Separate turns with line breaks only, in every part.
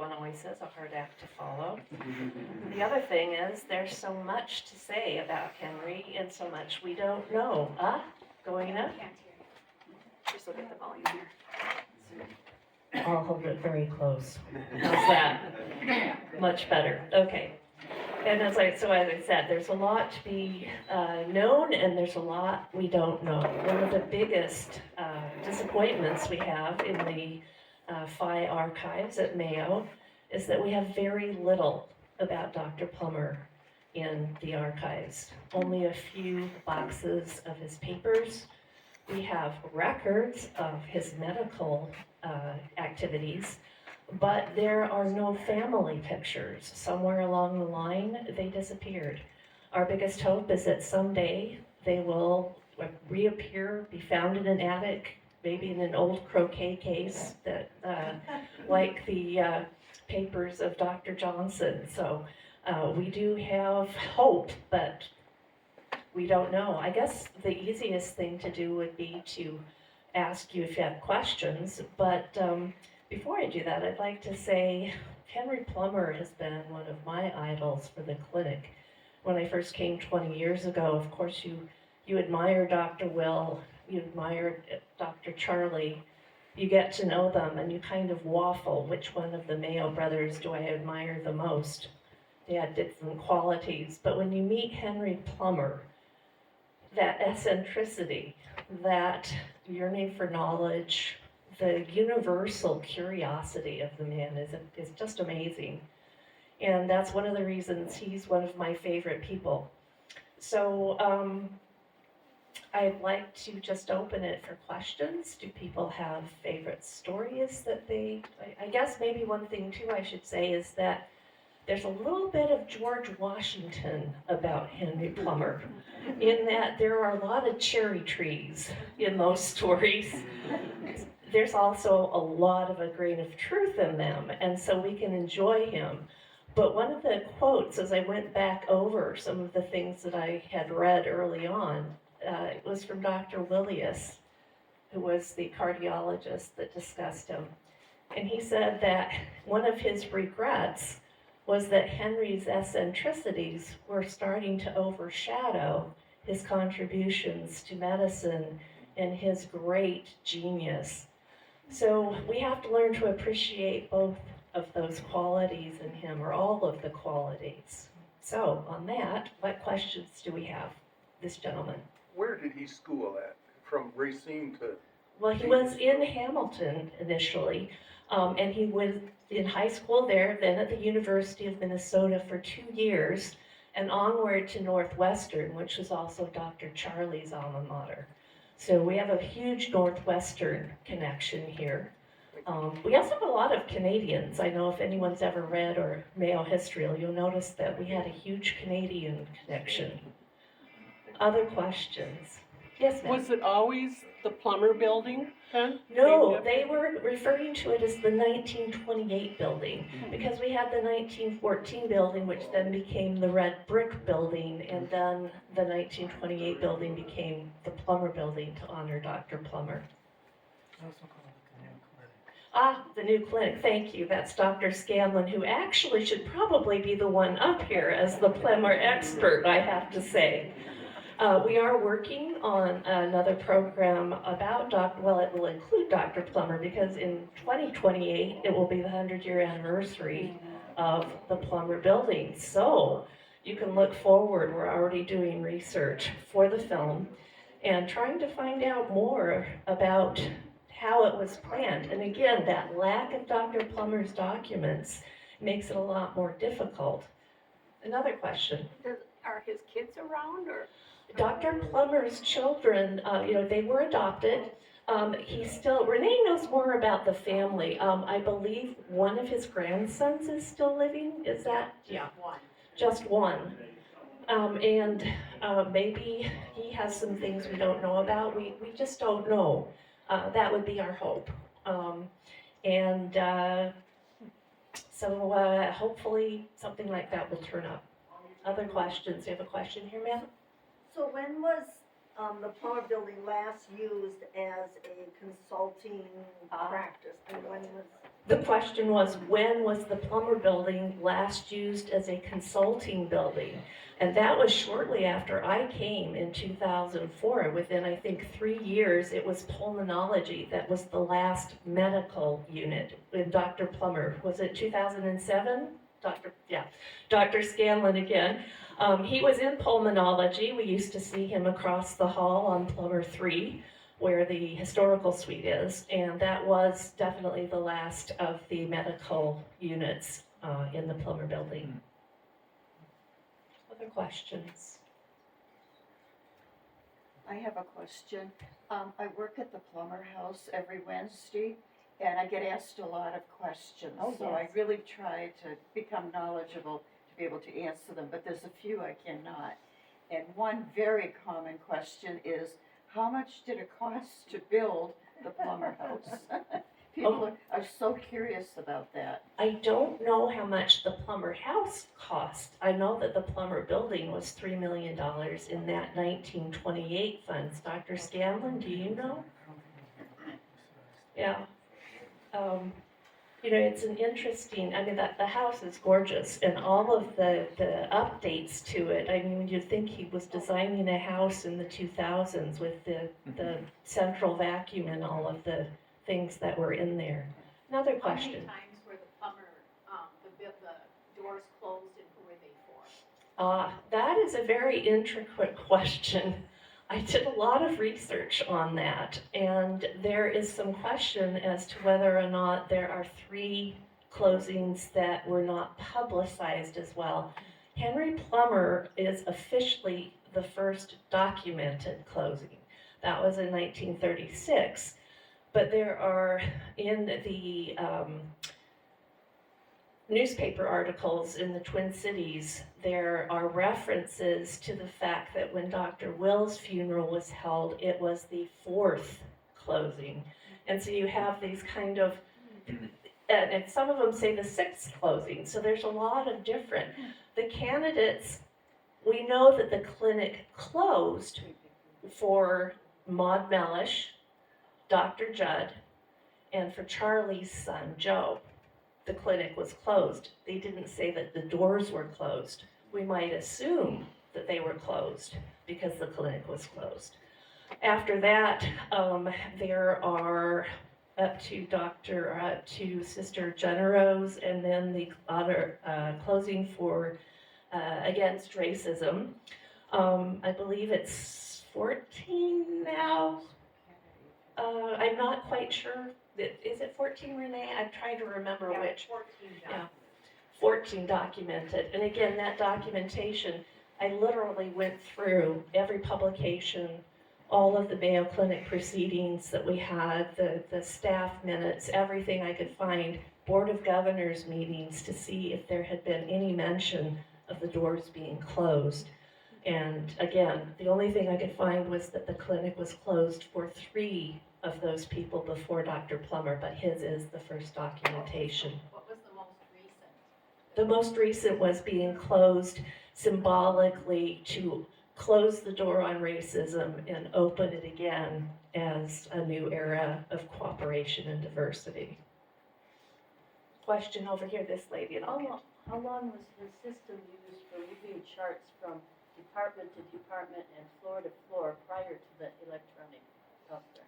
everyone always says, a hard act to follow. The other thing is there's so much to say about Henry and so much we don't know. Going up?
Can't hear you. Just look at the volume here.
I'll hold it very close. How's that? Much better. Okay. And as I said, there's a lot to be known, and there's a lot we don't know. One of the biggest disappointments we have in the Phi archives at Mayo is that we have very little about Dr. Plummer in the archives. Only a few boxes of his papers. We have records of his medical activities, but there are no family pictures. Somewhere along the line, they disappeared. Our biggest hope is that someday they will reappear, be found in an attic, maybe in an old croquet case, that, like the papers of Dr. Johnson. So we do have hope, but we don't know. I guess the easiest thing to do would be to ask you if you have questions, but before I do that, I'd like to say Henry Plummer has been one of my idols for the clinic. When I first came 20 years ago, of course, you admire Dr. Will, you admire Dr. Charlie, you get to know them, and you kind of waffle, which one of the Mayo brothers do I admire the most? They had different qualities, but when you meet Henry Plummer, that eccentricity, that yearning for knowledge, the universal curiosity of the man is just amazing. And that's one of the reasons he's one of my favorite people. So I'd like to just open it for questions. Do people have favorite stories that I guess maybe one thing too I should say is that there's a little bit of George Washington about Henry Plummer, in that there are a lot of cherry trees in those stories. There's also a lot of a grain of truth in them, and so we can enjoy him. But one of the quotes, as I went back over some of the things that I had read early on, it was from Dr. Willius, who was the cardiologist that discussed him. And he said that one of his regrets was that Henry's eccentricities were starting to overshadow his contributions to medicine and his great genius. So we have to learn to appreciate both of those qualities in him, or all of the qualities. So on that, what questions do we have? This gentleman.
Where did he school at? From Racine to...
Well, he was in Hamilton initially, and he was in high school there, then at the University of Minnesota for 2 years, and onward to Northwestern, which was also Dr. Charlie's alma mater. So we have a huge Northwestern connection here. We also have a lot of Canadians. I know if anyone's ever read or Mayo history, you'll notice that we had a huge Canadian connection. Other questions? Yes, ma'am.
Was it always the Plummer building then?
No, they were referring to it as the 1928 building, because we had the 1914 building, which then became the red brick building, and then the 1928 building became the Plummer building to honor Dr. Plummer. The new clinic, thank you. That's Dr. Scanlon, who actually should probably be the one up here as the Plummer expert, I have to say. We are working on another program about it will include Dr. Plummer, because in 2028, it will be the 100-year anniversary of the Plummer building. So you can look forward. We're already doing research for the film and trying to find out more about how it was planned. And again, that lack of Dr. Plummer's documents makes it a lot more difficult. Another question.
Are his kids around, or?
Dr. Plummer's children, they were adopted. Renee knows more about the family. I believe one of his grandsons is still living. Is that? Yeah.
One.
Just one. And maybe he has some things we don't know about. We just don't know. That would be our hope. So hopefully something like that will turn up. Other questions? You have a question here, ma'am?
So when was the Plummer building last used as a consulting practice, and when was?
The question was, when was the Plummer building last used as a consulting building? And that was shortly after I came in 2004. Within, I think, 3 years, it was pulmonology that was the last medical unit with Dr. Plummer. Was it 2007? Dr. Scanlon again. He was in pulmonology. We used to see him across the hall on Plummer 3, where the historical suite is, and that was definitely the last of the medical units in the Plummer building. Other questions?
I have a question. I work at the Plummer House every Wednesday, and I get asked a lot of questions.
Oh,
So I
yes.
really try to become knowledgeable to be able to answer them, but there's a few I cannot. And one very common question is, how much did it cost to build the Plummer House? People are so curious about that.
I don't know how much the Plummer house cost. I know that the Plummer building was $3 million in that 1928 funds. Dr. Scanlon, do you know? Yeah. It's an interesting, the house is gorgeous, and all of the updates to it. You'd think he was designing a house in the 2000s with the central vacuum and all of the things that were in there. Another question.
How many times were the plumber, the doors closed, and who were they for?
That is a very intricate question. I did a lot of research on that, and there is some question as to whether or not there are 3 closings that were not publicized as well. Henry Plummer is officially the first documented closing. That was in 1936, but there are in the newspaper articles in the Twin Cities, there are references to the fact that when Dr. Will's funeral was held, it was the 4th closing. And so you have these kind of, and some of them say the 6th closing, so there's a lot of different. The candidates, we know that the clinic closed for Maud Mellish, Dr. Judd, and for Charlie's son, Joe. The clinic was closed. They didn't say that the doors were closed. We might assume that they were closed because the clinic was closed. After that, there are up to Sister Generose, and then the other closing for against racism. I believe it's 14 now. I'm not quite sure. Is it 14, Renee? I'm trying to remember which.
14
Yeah. 14 documented. And again, that documentation, I literally went through every publication, all of the Mayo Clinic proceedings that we had, the staff minutes, everything I could find, Board of Governors meetings to see if there had been any mention of the doors being closed. And again, the only thing I could find was that the clinic was closed for 3 of those people before Dr. Plummer, but his is the first documentation.
What was the most recent?
The most recent was being closed symbolically to close the door on racism and open it again as a new era of cooperation and diversity. Question over here, this lady. And
How long was the system used for moving charts from department to department and floor to floor prior to the electronic health record?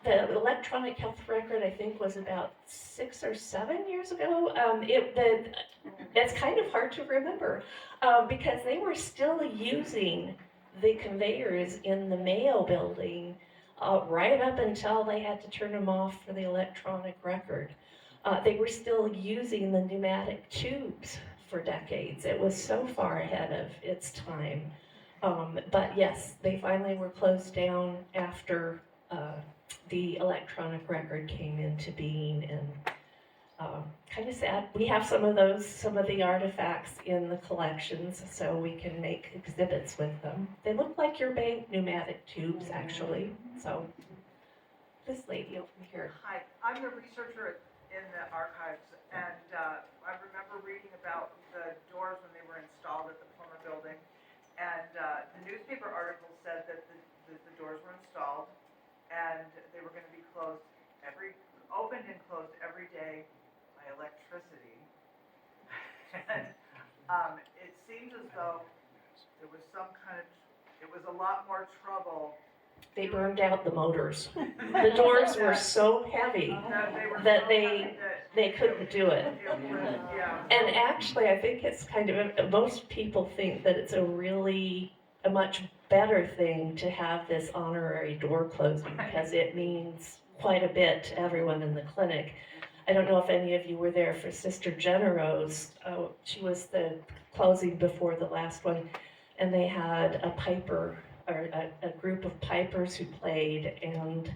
The electronic health record, I think, was about 6 or 7 years ago. It's kind of hard to remember because they were still using the conveyors in the Mayo building right up until they had to turn them off for the electronic record. They were still using the pneumatic tubes for decades. It was so far ahead of its time. But yes, they finally were closed down after the electronic record came into being, and kind of sad. We have some of the artifacts in the collections, so we can make exhibits with them. They look like your bank pneumatic tubes, actually. So, this lady over here.
Hi, I'm a researcher in the archives, and I remember reading about the doors when they were installed at the Plummer building, And, the newspaper article said that the doors were installed and they were gonna be opened and closed every day by electricity. And, it seems as though there was it was a lot more trouble.
They burned out the motors. The doors were so heavy that they couldn't do it.
Yeah.
And actually, I think it's most people think that it's a much better thing to have this honorary door closing because it means quite a bit to everyone in the clinic. I don't know if any of you were there for Sister Genero's. She was the closing before the last one, and they had a piper, or a group of pipers who played, and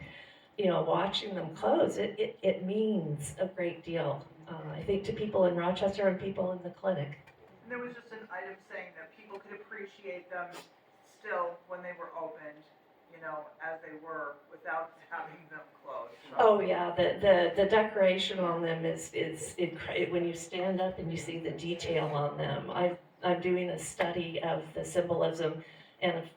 watching them close, it means a great deal. I think to people in Rochester and people in the clinic.
And there was just an item saying that people could appreciate them still when they were opened, as they were, without having them closed. So.
Oh yeah, the decoration on them is incredible. When you stand up and you see the detail on them, I'm doing a study of the symbolism, and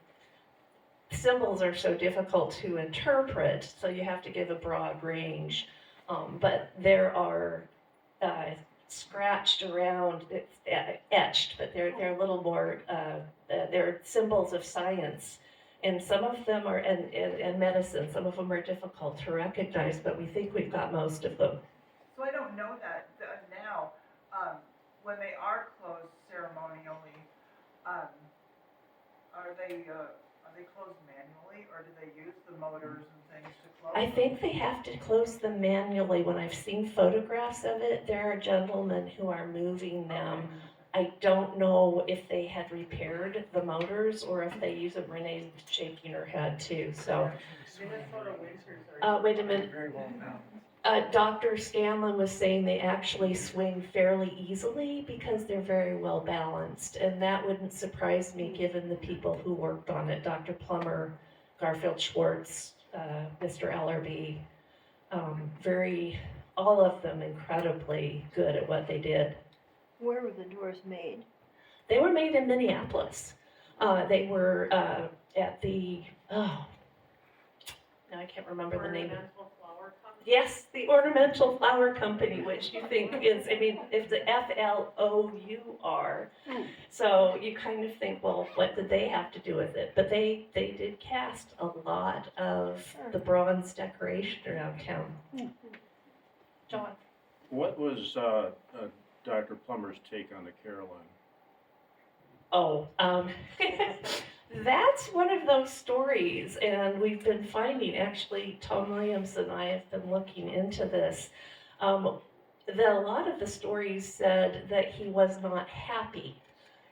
symbols are so difficult to interpret, so you have to give a broad range. But there are scratched around, it's etched, but they're a little more, they're symbols of science. And some of them are, and medicine, some of them are difficult to recognize, but we think we've got most of them.
So I don't know that now, when they are closed ceremonially, are they closed manually, or do they use the motors and things to close?
I think they have to close them manually. When I've seen photographs of it, there are gentlemen who are moving them. I don't know if they had repaired the motors or if they use them. Renee's shaking her head too, so. Wait a minute.
Very well now.
Dr. Scanlon was saying they actually swing fairly easily because they're very well balanced, and that wouldn't surprise me given the people who worked on it. Dr. Plummer, Garfield Schwartz, Mr. Ellerby, all of them incredibly good at what they did.
Where were the doors made?
They were made in Minneapolis. They were at the, now I can't remember the name.
Ornamental flower company.
Yes, the Ornamental Flower Company, which you think is, it's the FLOUR. So you kind of think, well, what did they have to do with it? But they did cast a lot of the bronze decoration around town. John?
What was Dr. Plummer's take on the Caroline?
Oh, that's one of those stories, and we've been finding, actually, Tom Williams and I have been looking into this. A lot of the stories said that he was not happy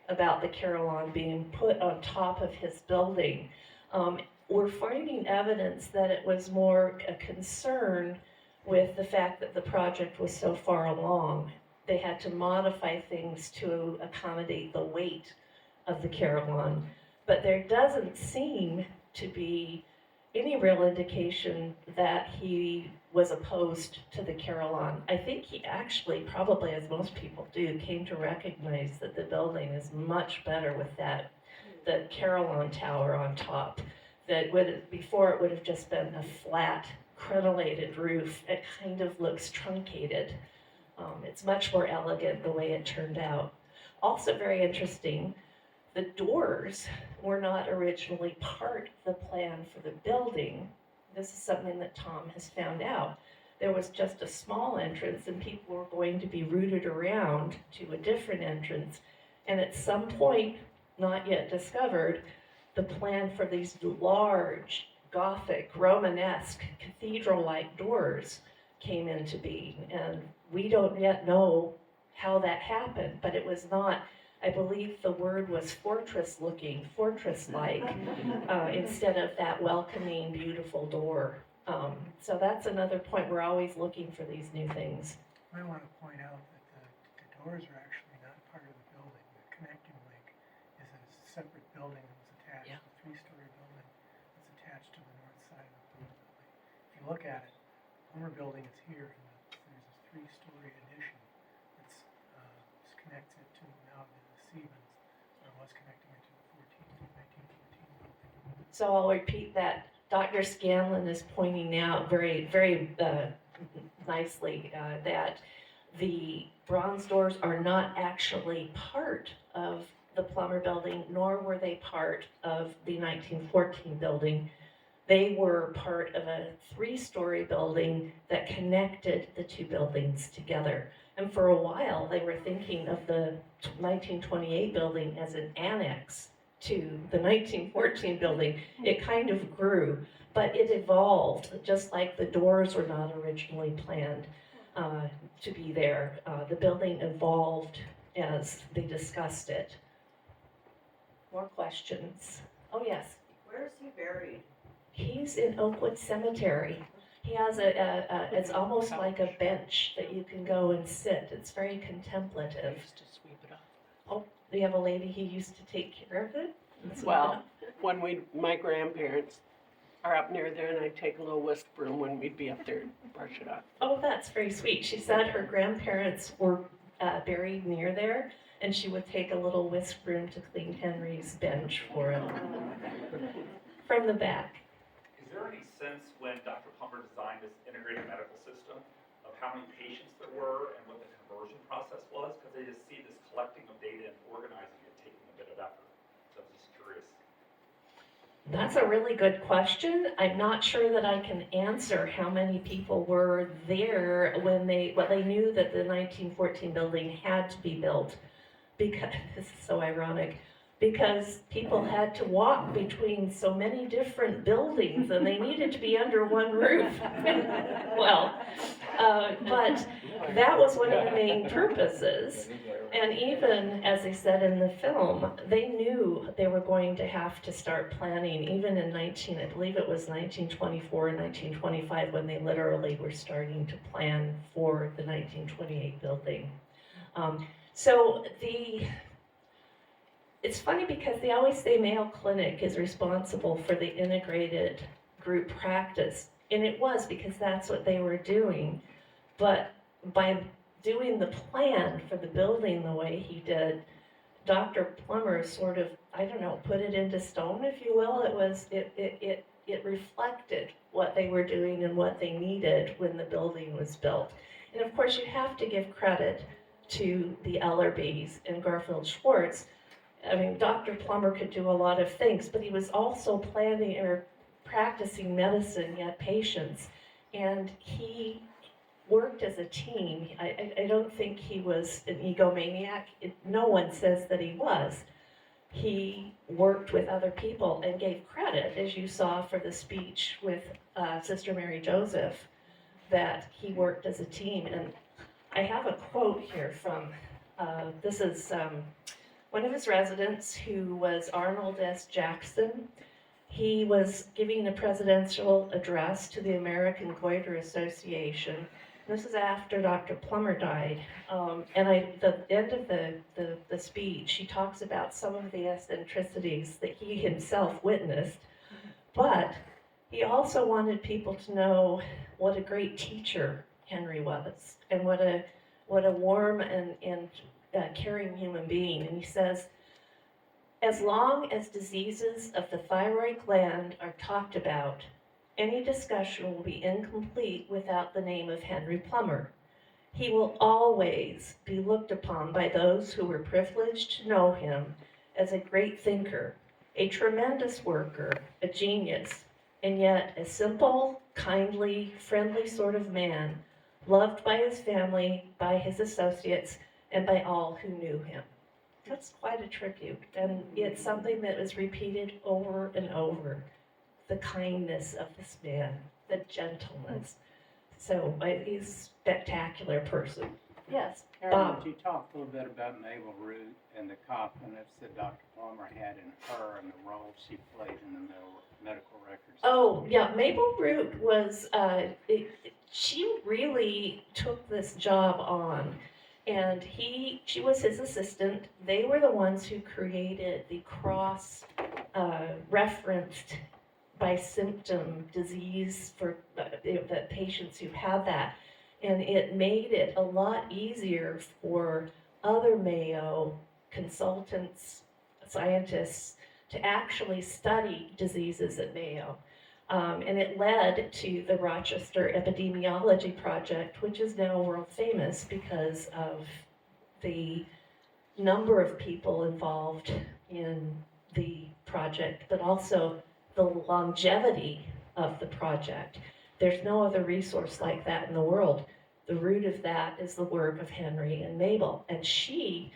about the Carillon being put on top of his building. We're finding evidence that it was more a concern with the fact that the project was so far along. They had to modify things to accommodate the weight of the Carillon. But there doesn't seem to be any real indication that he was opposed to the Carillon. I think he actually, probably as most people do, came to recognize that the building is much better with the Carillon tower on top. Before it would have just been a flat, crenellated roof. It kind of looks truncated. It's much more elegant the way it turned out. Also very interesting, the doors were not originally part of the plan for the building. This is something that Tom has found out. There was just a small entrance and people were going to be routed around to a different entrance. And at some point, not yet discovered, the plan for these large, Gothic, Romanesque, cathedral-like doors came into being. And we don't yet know how that happened, but it was not, I believe the word was fortress-looking, fortress-like, instead of that welcoming, beautiful door. So that's another point. We're always looking for these new things.
I want to point out that the doors are actually not part of the building. The connecting link is a separate building that was attached, a three-story building that's attached to the north side of the Plummer building. If you look at it, the Plummer building is here, and there's a three-story addition that connects it to now the Siemens, or was connecting it to the 14
So I'll repeat that. Dr. Scanlon is pointing out very, very nicely that the bronze doors are not actually part of the Plummer building, nor were they part of the 1914 building. They were part of a 3-story building that connected the two buildings together. And for a while, they were thinking of the 1928 building as an annex to the 1914 building. It kind of grew, but it evolved, just like the doors were not originally planned to be there. The building evolved as they discussed it. More questions? Oh, yes.
Where is he buried?
He's in Oakwood Cemetery. He has it's almost like a bench that you can go and sit. It's very contemplative.
Used to sweep it up.
Oh, we have a lady who used to take care of it? and sweep it
Well,
up?
when my grandparents are up near there, and I take a little whisk broom when we'd be up there and brush it off.
Oh, that's very sweet. She said her grandparents were buried near there, and she would take a little whisk broom to clean Henry's bench for him. From the back.
Is there any sense when Dr. Plummer designed this integrated medical system of how many patients there were and what the conversion process was? Because I just see this collecting of data and organizing it taking a bit of effort. So I'm just curious.
That's a really good question. I'm not sure that I can answer how many people were there when they knew that the 1914 building had to be built. Because, this is so ironic, because people had to walk between so many different buildings and they needed to be under one roof. Well, but that was one of the main purposes. And even, as they said in the film, they knew they were going to have to start planning, even in I believe it was 1924 and 1925, when they literally were starting to plan for the 1928 building. It's funny because they always say Mayo Clinic is responsible for the integrated group practice, and it was because that's what they were doing. But by doing the plan for the building the way he did, Dr. Plummer sort of, I don't know, put it into stone, if you will. It reflected what they were doing and what they needed when the building was built. And of course, you have to give credit to the Ellerbys and Garfield Schwartz. I mean, Dr. Plummer could do a lot of things, but he was also planning or practicing medicine, yet patients. And he worked as a team. I don't think he was an egomaniac. No one says that he was. He worked with other people and gave credit, as you saw for the speech with Sister Mary Joseph, that he worked as a team. And I have a quote here from, this is one of his residents who was Arnold S. Jackson. He was giving a presidential address to the American Goiter Association. This is after Dr. Plummer died. And at the end of the speech, he talks about some of the eccentricities that he himself witnessed. But he also wanted people to know what a great teacher Henry was, and what a warm and caring human being. And he says, as long as diseases of the thyroid gland are talked about, any discussion will be incomplete without the name of Henry Plummer. He will always be looked upon by those who were privileged to know him as a great thinker, a tremendous worker, a genius, and yet a simple, kindly, friendly sort of man, loved by his family, by his associates, and by all who knew him. That's quite a tribute, and it's something that was repeated over and over. The kindness of this man, the gentleness. So he's a spectacular person. Yes,
Karen,
Bob.
would you talk a little bit about Mabel Root and the confidence that Dr. Plummer had in her and the role she played in the medical records?
Oh, yeah, Mabel Root was, she really took this job on. And she was his assistant. They were the ones who created the cross-referenced by symptom disease for the patients who had that. And it made it a lot easier for other Mayo consultants, scientists, to actually study diseases at Mayo. And it led to the Rochester Epidemiology Project, which is now world famous because of the number of people involved in the project, but also the longevity of the project. There's no other resource like that in the world. The root of that is the work of Henry and Mabel. And she,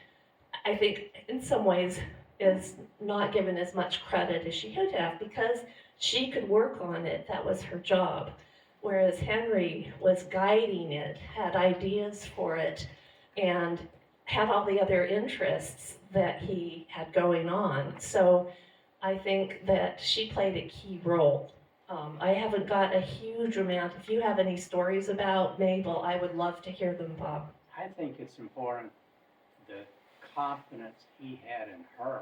I think, in some ways, is not given as much credit as she could have because she could work on it. That was her job. Whereas Henry was guiding it, had ideas for it, and had all the other interests that he had going on. So I think that she played a key role. I haven't got a huge amount. If you have any stories about Mabel, I would love to hear them, Bob.
I think it's important the confidence he had in her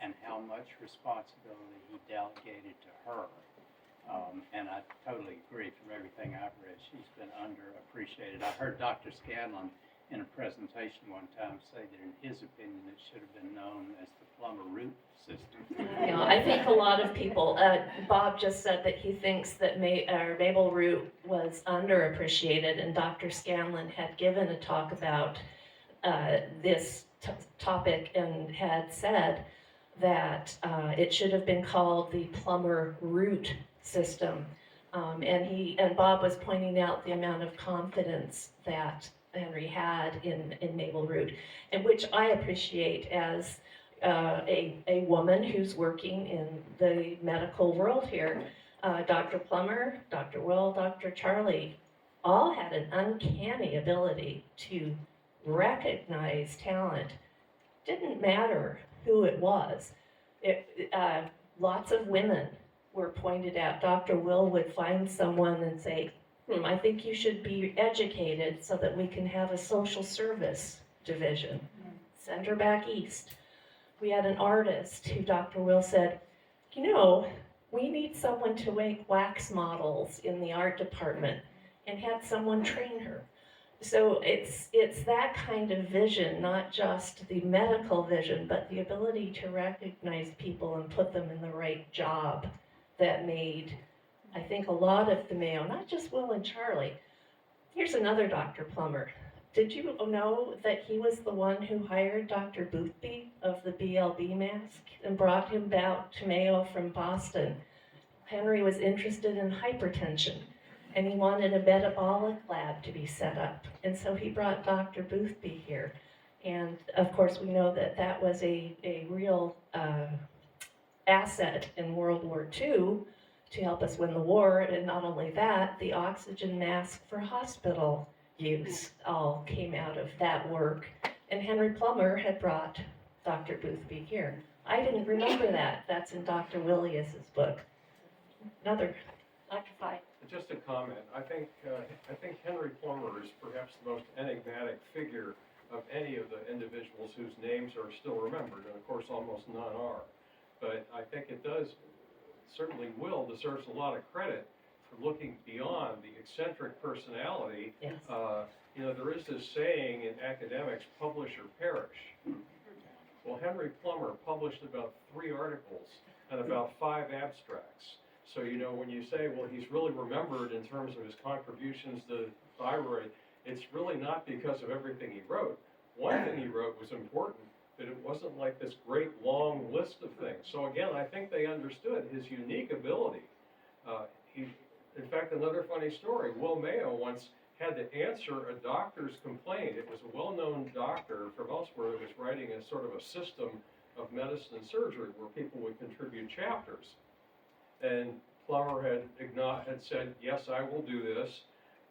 and how much responsibility he delegated to her. And I totally agree from everything I've read. She's been underappreciated. I heard Dr. Scanlon in a presentation one time say that in his opinion it should have been known as the Plummer root system.
Yeah, I think a lot of people, Bob just said that he thinks that Mabel Root was underappreciated, and Dr. Scanlon had given a talk about this topic and had said that it should have been called the Plummer root system. And Bob was pointing out the amount of confidence that Henry had in Mabel Root, and which I appreciate as a woman who's working in the medical world here. Dr. Plummer, Dr. Will, Dr. Charlie all had an uncanny ability to recognize talent. Didn't matter who it was. Lots of women were pointed out. Dr. Will would find someone and say, I think you should be educated so that we can have a social service division. Send her back east. We had an artist who Dr. Will said, we need someone to make wax models in the art department, and had someone train her. So it's that kind of vision, not just the medical vision, but the ability to recognize people and put them in the right job that made, I think, a lot of the Mayo, not just Will and Charlie. Here's another Dr. Plummer. Did you know that he was the one who hired Dr. Boothby of the BLB mask and brought him back to Mayo from Boston? Henry was interested in hypertension, and he wanted a metabolic lab to be set up. And so he brought Dr. Boothby here. And of course, we know that that was a real asset in World War II to help us win the war. And not only that, the oxygen mask for hospital use all came out of that work. And Henry Plummer had brought Dr. Boothby here. I didn't remember that. That's in Dr. Willius's book. Another, Dr. Fye.
Just a comment. I think Henry Plummer is perhaps the most enigmatic figure of any of the individuals whose names are still remembered, and of course almost none are. But I think it does, certainly Will deserves a lot of credit for looking beyond the eccentric personality.
Yes.
There is this saying in academics, publish or perish. Well, Henry Plummer published about 3 articles and about 5 abstracts. So, when you say, well, he's really remembered in terms of his contributions to thyroid, it's really not because of everything he wrote. One thing he wrote was important, but it wasn't like this great long list of things. So again, I think they understood his unique ability. In fact, another funny story, Will Mayo once had to answer a doctor's complaint. It was a well-known doctor from elsewhere that was writing a sort of a system of medicine and surgery where people would contribute chapters. And Plummer had said, yes, I will do this.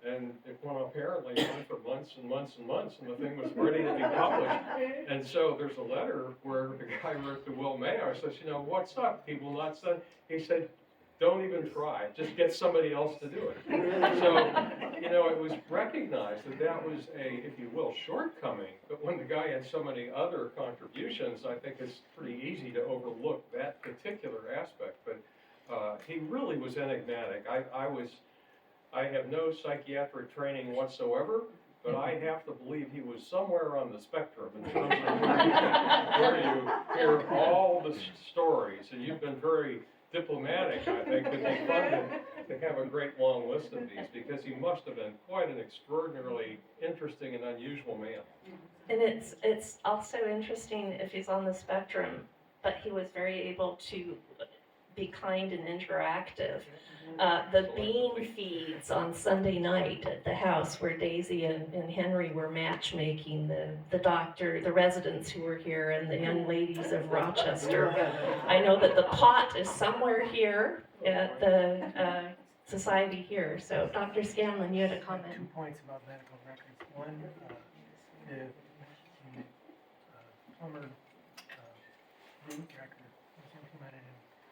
And it apparently went for months and months and months, and the thing was ready to be published. And so there's a letter where the guy wrote to Will Mayo, says, what's up? He will not send. He said, don't even try. Just get somebody else to do it. So, it was recognized that that was a, if you will, shortcoming. But when the guy had so many other contributions, I think it's pretty easy to overlook that particular aspect. But he really was enigmatic. I have no psychiatric training whatsoever, but I have to believe he was somewhere on the spectrum in terms of where you hear all the stories, and you've been very diplomatic, I think, to be funded to have a great long list of these, because he must have been quite an extraordinarily interesting and unusual man.
And it's also interesting if he's on the spectrum, but he was very able to be kind and interactive. The bean feeds on Sunday night at the house where Daisy and Henry were matchmaking, the doctor, the residents who were here, and the young ladies of Rochester. I know that the pot is somewhere here at the society here. So Dr. Scanlon, you had a comment.
2 points about medical records. One, the Plummer root record was implemented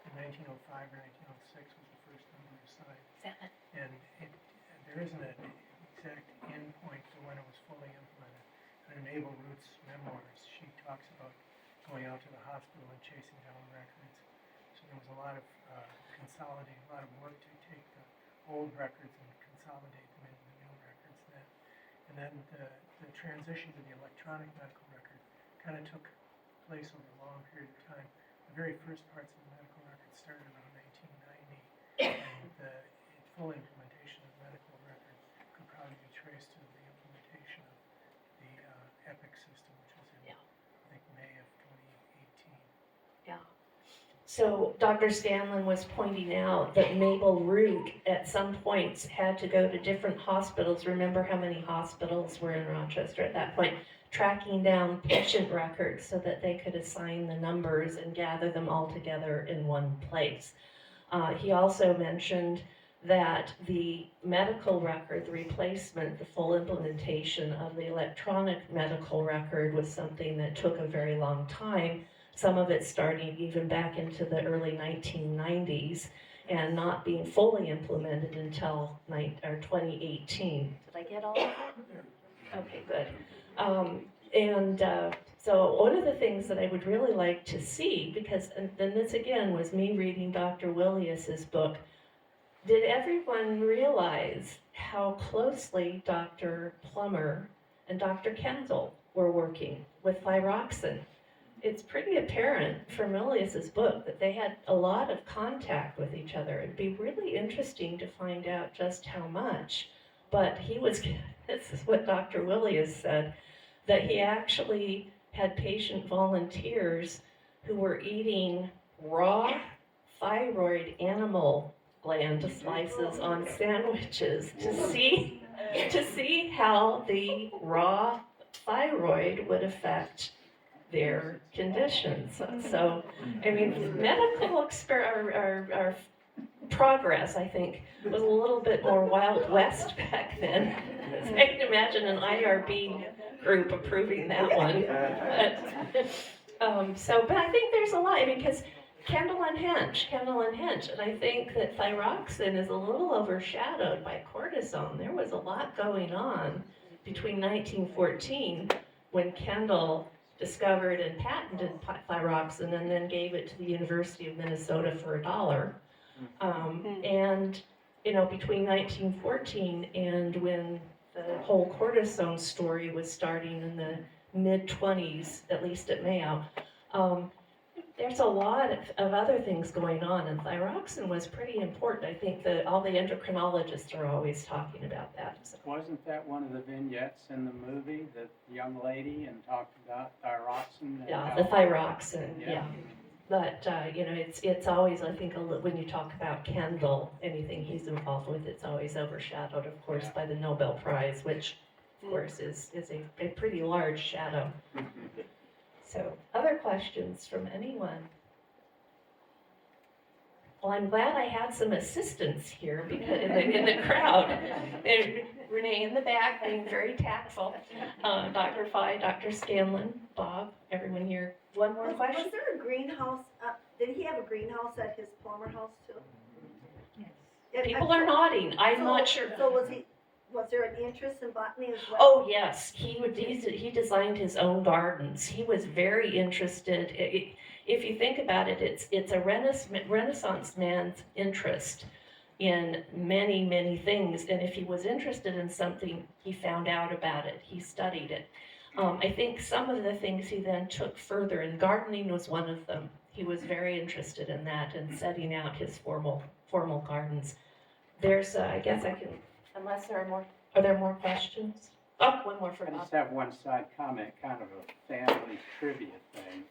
in 1905 or 1906 was the first number assigned. And there isn't an exact end point for when it was fully implemented. In Mabel Root's memoirs, she talks about going out to the hospital and chasing down records. So there was a lot of consolidating, a lot of work to take the old records and consolidate them into the new records then. And then the transition to the electronic medical record kind of took place over a long period of time. The very first parts of the medical record started around 1990, and the full implementation of the medical record could probably be traced to the implementation of the EPIC system, which was in, I think, May of 2018.
Yeah. So Dr. Scanlon was pointing out that Mabel Root at some points had to go to different hospitals. Remember how many hospitals were in Rochester at that point? Tracking down patient records so that they could assign the numbers and gather them all together in one place. He also mentioned that the medical record, the replacement, the full implementation of the electronic medical record was something that took a very long time. Some of it starting even back into the early 1990s and not being fully implemented until 2018. Did I get all of that? Okay, good. So one of the things that I would really like to see, because, and then this again was me reading Dr. Willius's book, did everyone realize how closely Dr. Plummer and Dr. Kendall were working with thyroxine? It's pretty apparent from Willius's book that they had a lot of contact with each other. It'd be really interesting to find out just how much. But this is what Dr. Willius said, that he actually had patient volunteers who were eating raw thyroid animal gland slices on sandwiches to see how the raw thyroid would affect their conditions. So, I mean, medical our progress, I think, was a little bit more Wild West back then. I can imagine an IRB group approving that one. But I think there's a lot, I mean, because Kendall and Hench, and I think that thyroxine is a little overshadowed by cortisone. There was a lot going on between 1914, when Kendall discovered and patented thyroxine and then gave it to the University of Minnesota for $1. And, between 1914 and when the whole cortisone story was starting in the mid-20s, at least at Mayo, there's a lot of other things going on, and thyroxine was pretty important. I think that all the endocrinologists are always talking about that. So.
Wasn't that one of the vignettes in the movie, the young lady, and talked about thyroxine?
Yeah, the thyroxine, yeah. But, it's always, I think, when you talk about Kendall, anything he's involved with, it's always overshadowed, of course, by the Nobel Prize, which, of course, is a pretty large shadow. So, other questions from anyone? Well, I'm glad I had some assistants here because in the crowd. And Renee in the back being very tactful. Dr. Fye, Dr. Scanlon, Bob, everyone here. One more question?
Was there a greenhouse, did he have a greenhouse at his Plummer house too? Yes.
People are nodding. I'm not sure.
So was there an interest in botany as well?
Oh yes, he designed his own gardens. He was very interested. If you think about it, it's a Renaissance man's interest in many, many things. And if he was interested in something, he found out about it, he studied it. I think some of the things he then took further, and gardening was one of them. He was very interested in that and setting out his formal gardens. There's, I guess I can, unless there are there more questions? Oh, one more for
I
Bob.
just have one side comment, kind of a family trivia thing.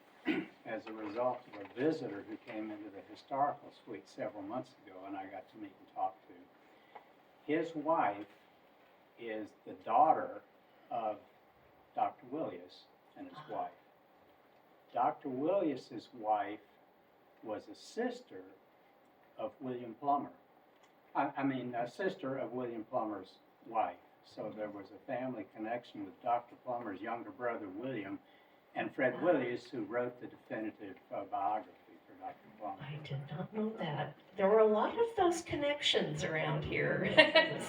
As a result of a visitor who came into the historical suite several months ago and I got to meet and talk to, his wife is the daughter of Dr. Willius and his wife. Dr. Willius's wife was a sister of William Plummer. I mean, a sister of William Plummer's wife. So there was a family connection with Dr. Plummer's younger brother, William, and Fred Willius, who wrote the definitive biography for Dr. Plummer.
I did not know that. There were a lot of those connections around here.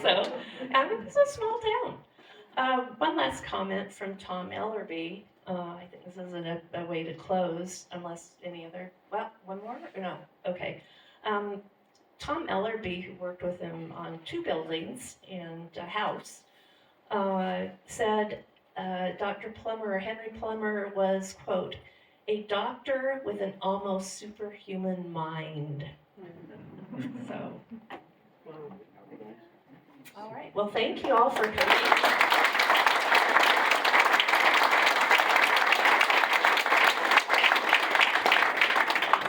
So, it's a small town. One last comment from Tom Ellerby. I think this isn't a way to close, unless any other, well, one more? No, okay. Tom Ellerby, who worked with him on 2 buildings and a house, said Dr. Plummer, or Henry Plummer, was, quote, a doctor with an almost superhuman mind. So, all right. Well, thank you all for coming.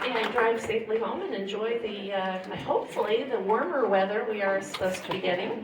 And drive safely home and enjoy the, hopefully, the warmer weather we are supposed to be getting.